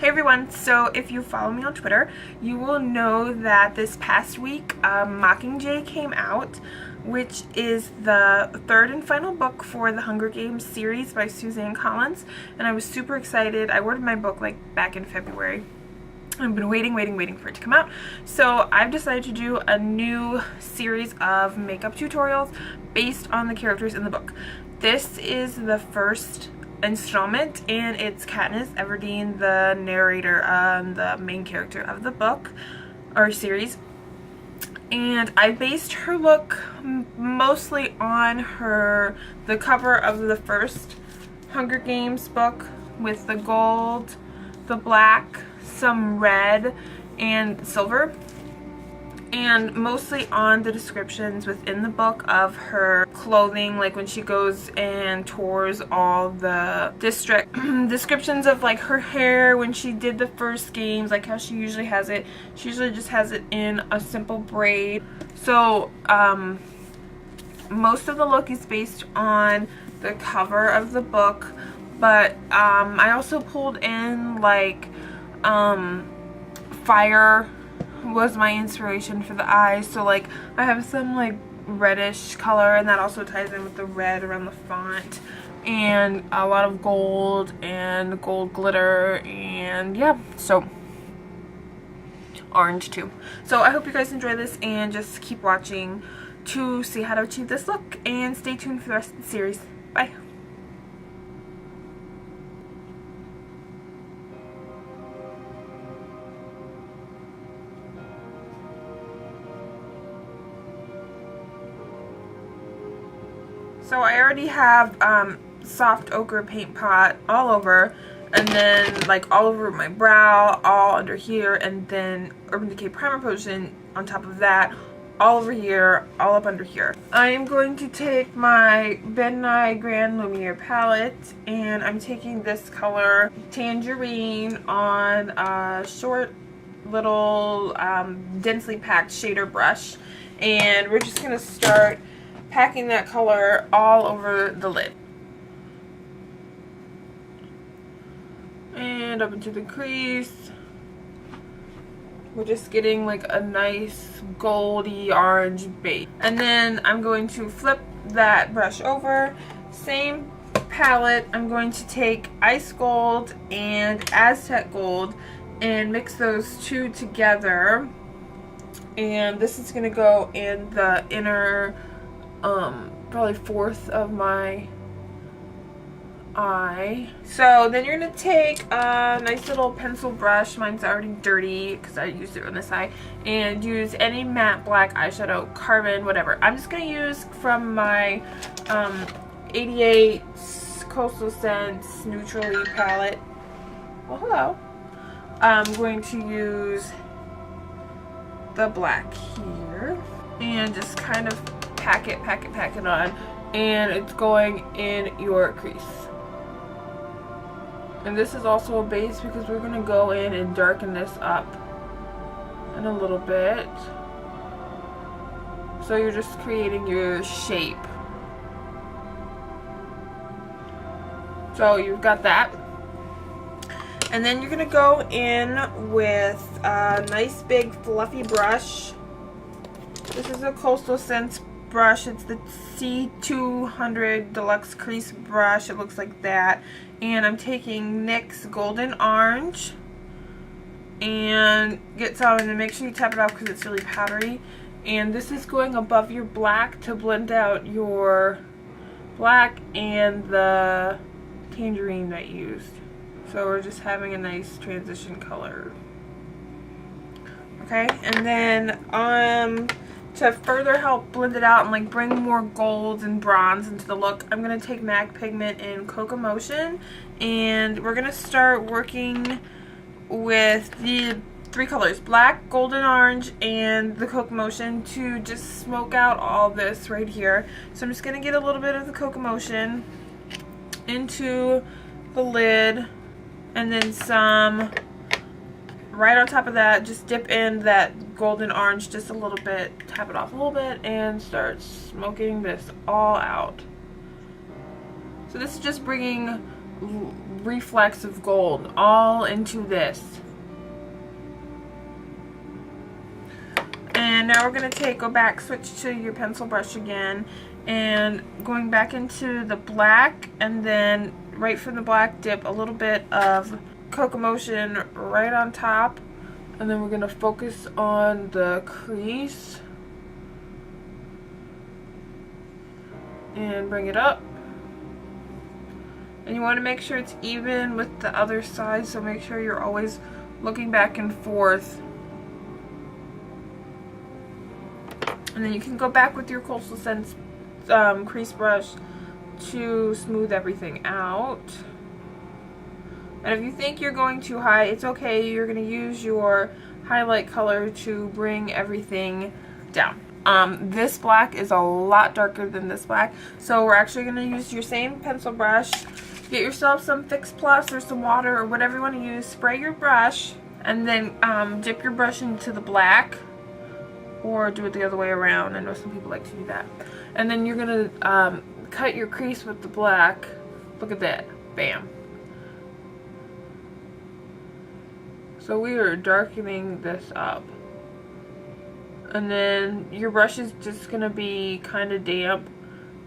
Hey everyone, so if you follow me on Twitter, you will know that this past week Mockingjay came out, which is the third and final book for the Hunger Games series by Suzanne Collins, and I was super excited. I ordered my book like back in February. I've been waiting for it to come out, so I've decided to do a new series of makeup tutorials based on the characters in the book. This is the first installment, and it's Katniss Everdeen, the narrator, the main character of the book or series, and I based her look mostly on the cover of the first Hunger Games book with the gold, the black, some red and silver, and mostly on the descriptions within the book of her clothing, like when she goes and tours all the district descriptions of like her hair when she did the first games, like how she usually has it. She usually just has it in a simple braid. So most of the look is based on the cover of the book, but I also pulled in like fire was my inspiration for the eyes, so like I have some like reddish color, and that also ties in with the red around the font, and a lot of gold and gold glitter, and yeah, so orange too. So I hope you guys enjoy this and just keep watching to see how to achieve this look, and stay tuned for the rest of the series. Bye. So I already have soft ochre paint pot all over, and then like all over my brow, all under here, and then Urban Decay Primer Potion on top of that, all over here, all up under here. I am going to take my Ben Nye Grand Lumiere palette, and I'm taking this color Tangerine on a short little densely packed shader brush, and we're just going to start packing that color all over the lid. And up into the crease. We're just getting like a nice goldy orange base. And then I'm going to flip that brush over. Same palette, I'm going to take Ice Gold and Aztec Gold and mix those two together. And this is going to go in the inner probably fourth of my eye. So then you're going to take a nice little pencil brush, mine's already dirty because I used it on this eye, and use any matte black eyeshadow, Carbon, whatever. I'm just going to use from my 88 Coastal Scents Neutrally palette. Well, hello. I'm going to use the black here and just kind of pack it on, and it's going in your crease. And this is also a base because we're going to go in and darken this up in a little bit. So you're just creating your shape. So you've got that. And then you're going to go in with a nice big fluffy brush. This is a Coastal Scents brush. It's the C200 Deluxe Crease brush. It looks like that. And I'm taking NYX Golden Orange and get some, and then make sure you tap it off because it's really powdery. And this is going above your black to blend out your black and the tangerine that you used. So we're just having a nice transition color. Okay, and then to further help blend it out and like bring more gold and bronze into the look, I'm going to take MAC Pigment in Cocomotion, and we're going to start working with the three colors, black, golden orange, and the Cocomotion, to just smoke out all this right here. So I'm just going to get a little bit of the Cocomotion into the lid, and then some right on top of that. Just dip in that golden orange just a little bit, tap it off a little bit, and start smoking this all out. So this is just bringing reflex of gold all into this. And now we're going to go back, switch to your pencil brush again, and going back into the black, and then right from the black dip a little bit of cocomotion right on top, and then we're going to focus on the crease and bring it up. And you want to make sure it's even with the other side, so make sure you're always looking back and forth. And then you can go back with your Coastal Scents crease brush to smooth everything out. And if you think you're going too high, it's okay. You're going to use your highlight color to bring everything down. This black is a lot darker than this black, so we're actually going to use your same pencil brush. Get yourself some Fix Plus or some water or whatever you want to use. Spray your brush, and then dip your brush into the black, or do it the other way around. I know some people like to do that. And then you're going to cut your crease with the black. Look at that. Bam. So we are darkening this up. And then your brush is just going to be kind of damp.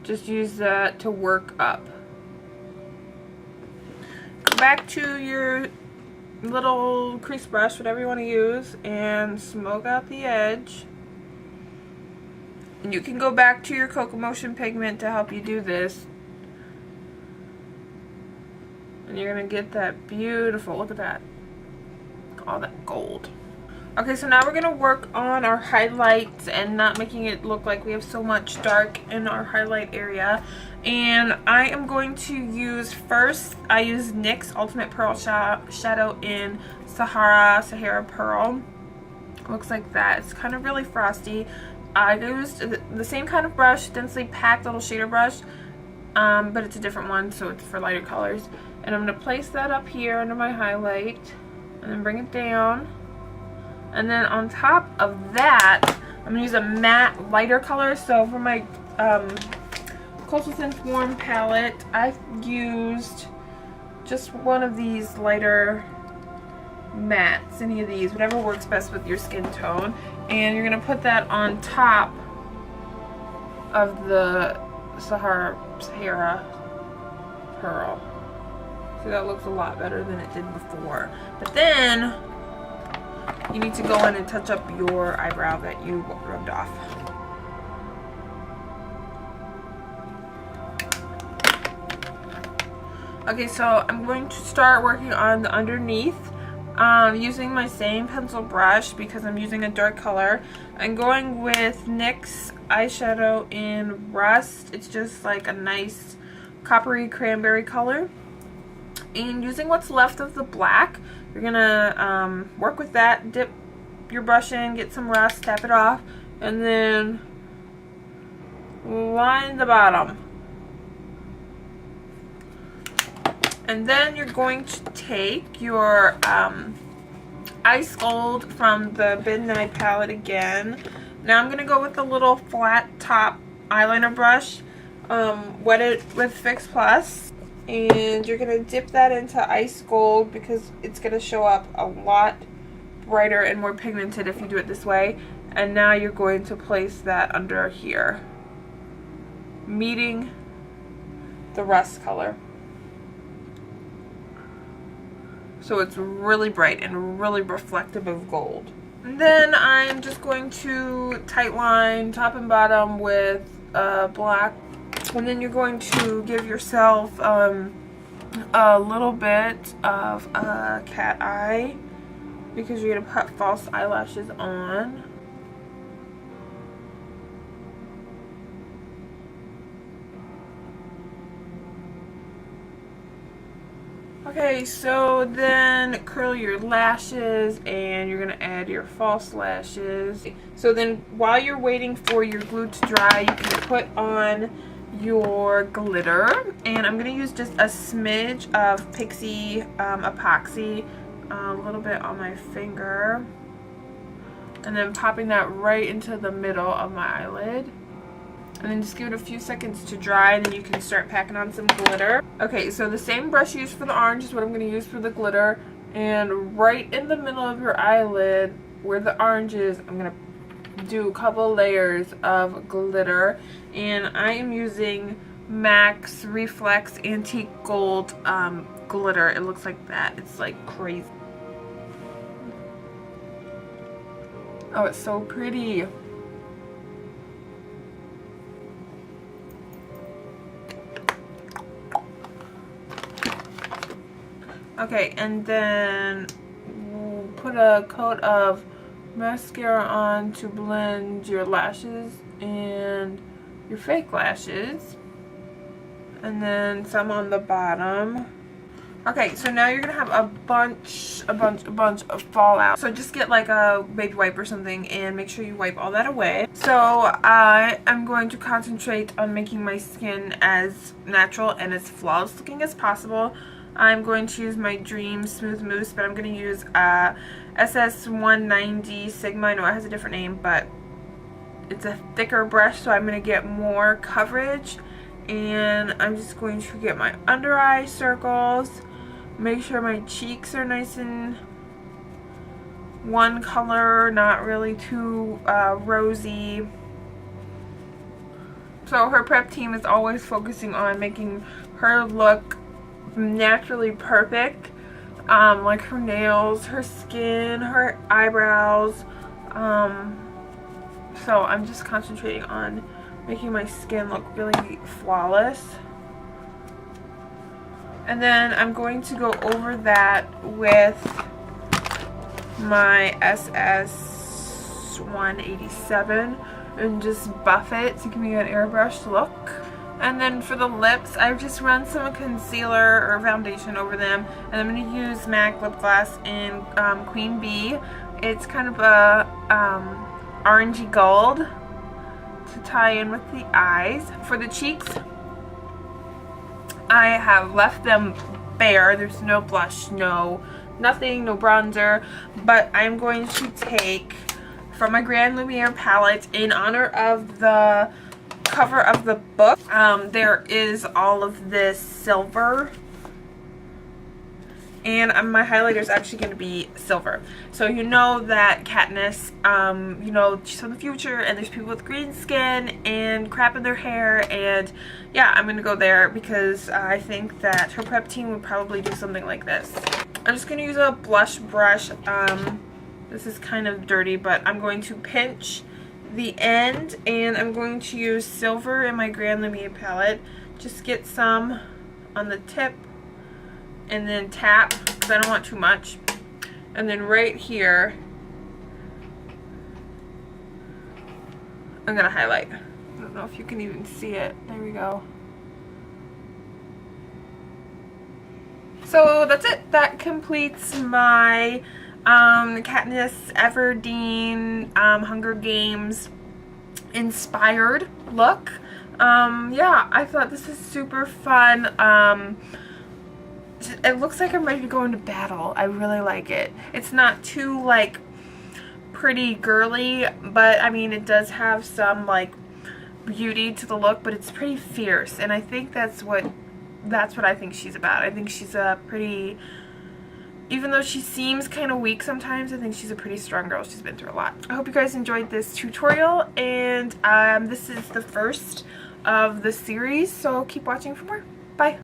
Just use that to work up. Go back to your little crease brush, whatever you want to use, and smoke out the edge. And you can go back to your cocomotion pigment to help you do this. And you're going to get that beautiful, look at that, all that gold. Okay, so now we're going to work on our highlights and not making it look like we have so much dark in our highlight area. And I am going to use, first, I use NYX Ultimate Pearl Shadow in Sahara Pearl. Looks like that. It's kind of really frosty. I used the same kind of brush, densely packed little shader brush, but it's a different one, so it's for lighter colors. And I'm going to place that up here under my highlight, and then bring it down. And then on top of that, I'm going to use a matte lighter color. So for my Coastal Scents Warm palette, I've used just one of these lighter mattes, any of these, whatever works best with your skin tone. And you're going to put that on top of the Sahara Pearl. So that looks a lot better than it did before. But then you need to go in and touch up your eyebrow that you rubbed off. Okay, so I'm going to start working on the underneath. Using my same pencil brush because I'm using a dark color. I'm going with NYX eyeshadow in Rust. It's just like a nice coppery cranberry color. And using what's left of the black, you're gonna work with that, dip your brush in, get some rust, tap it off, and then line the bottom. And then you're going to take your Ice Gold from the Midnight palette again. Now I'm going to go with a little flat top eyeliner brush, wet it with Fix Plus, and you're going to dip that into Ice Gold because it's going to show up a lot brighter and more pigmented if you do it this way. And now you're going to place that under here, meeting the rust color. So it's really bright and really reflective of gold. And then I'm just going to tight line top and bottom with black. And then you're going to give yourself a little bit of a cat eye because you're going to put false eyelashes on. Okay, so then curl your lashes and you're going to add your false lashes. So then while you're waiting for your glue to dry, you can put on your glitter. And I'm going to use just a smidge of Pixie epoxy, a little bit on my finger. And then popping that right into the middle of my eyelid. and then just give it a few seconds to dry, and then you can start packing on some glitter. Okay, so the same brush you used for the orange is what I'm going to use for the glitter, and right in the middle of your eyelid where the orange is, I'm going to do a couple layers of glitter, and I am using MAC's Reflex Antique Gold glitter. It looks like that. It's like crazy. Oh, it's so pretty. Okay, and then we'll put a coat of mascara on to blend your lashes and your fake lashes, and then some on the bottom. Okay, so now you're gonna have a bunch of fallout. So just get like a baby wipe or something and make sure you wipe all that away. So I am going to concentrate on making my skin as natural and as flawless looking as possible. I'm going to use my Dream Smooth Mousse, but I'm going to use SS190 Sigma. I know it has a different name, but it's a thicker brush, so I'm going to get more coverage. And I'm just going to get my under eye circles. Make sure my cheeks are nice and one color, not really too rosy. So her prep team is always focusing on making her look naturally perfect, like her nails, her skin, her eyebrows. So I'm just concentrating on making my skin look really flawless. And then I'm going to go over that with my SS187 and just buff it to give me an airbrushed look. And then for the lips, I've just run some concealer or foundation over them, and I'm going to use MAC lip gloss in Queen Bee. It's kind of a orangey gold to tie in with the eyes. For the cheeks, I have left them bare. There's no blush, nothing, no bronzer, but I'm going to take from my Grand Lumiere palette, in honor of the cover of the book, there is all of this silver, and my highlighter is actually going to be silver. So you know that Katniss, you know, she's from the future, and there's people with green skin and crap in their hair, and yeah, I'm going to go there because I think that her prep team would probably do something like this. I'm just going to use a blush brush. This is kind of dirty, but I'm going to pinch the end, and I'm going to use silver in my Grand Lumiere palette. Just get some on the tip and then tap, because I don't want too much. And then right here, I'm going to highlight. I don't know if you can even see it. There we go. So that's it. That completes my Katniss Everdeen Hunger Games inspired look. Yeah, I thought this is super fun. It looks like I'm ready to go into battle. I really like it. It's not too like pretty girly, but I mean it does have some like beauty to the look, but it's pretty fierce, and I think that's what I think she's about. I think she's a pretty, even though she seems kind of weak sometimes, I think she's a pretty strong girl. She's been through a lot. I hope you guys enjoyed this tutorial, and this is the first of the series, so keep watching for more. Bye!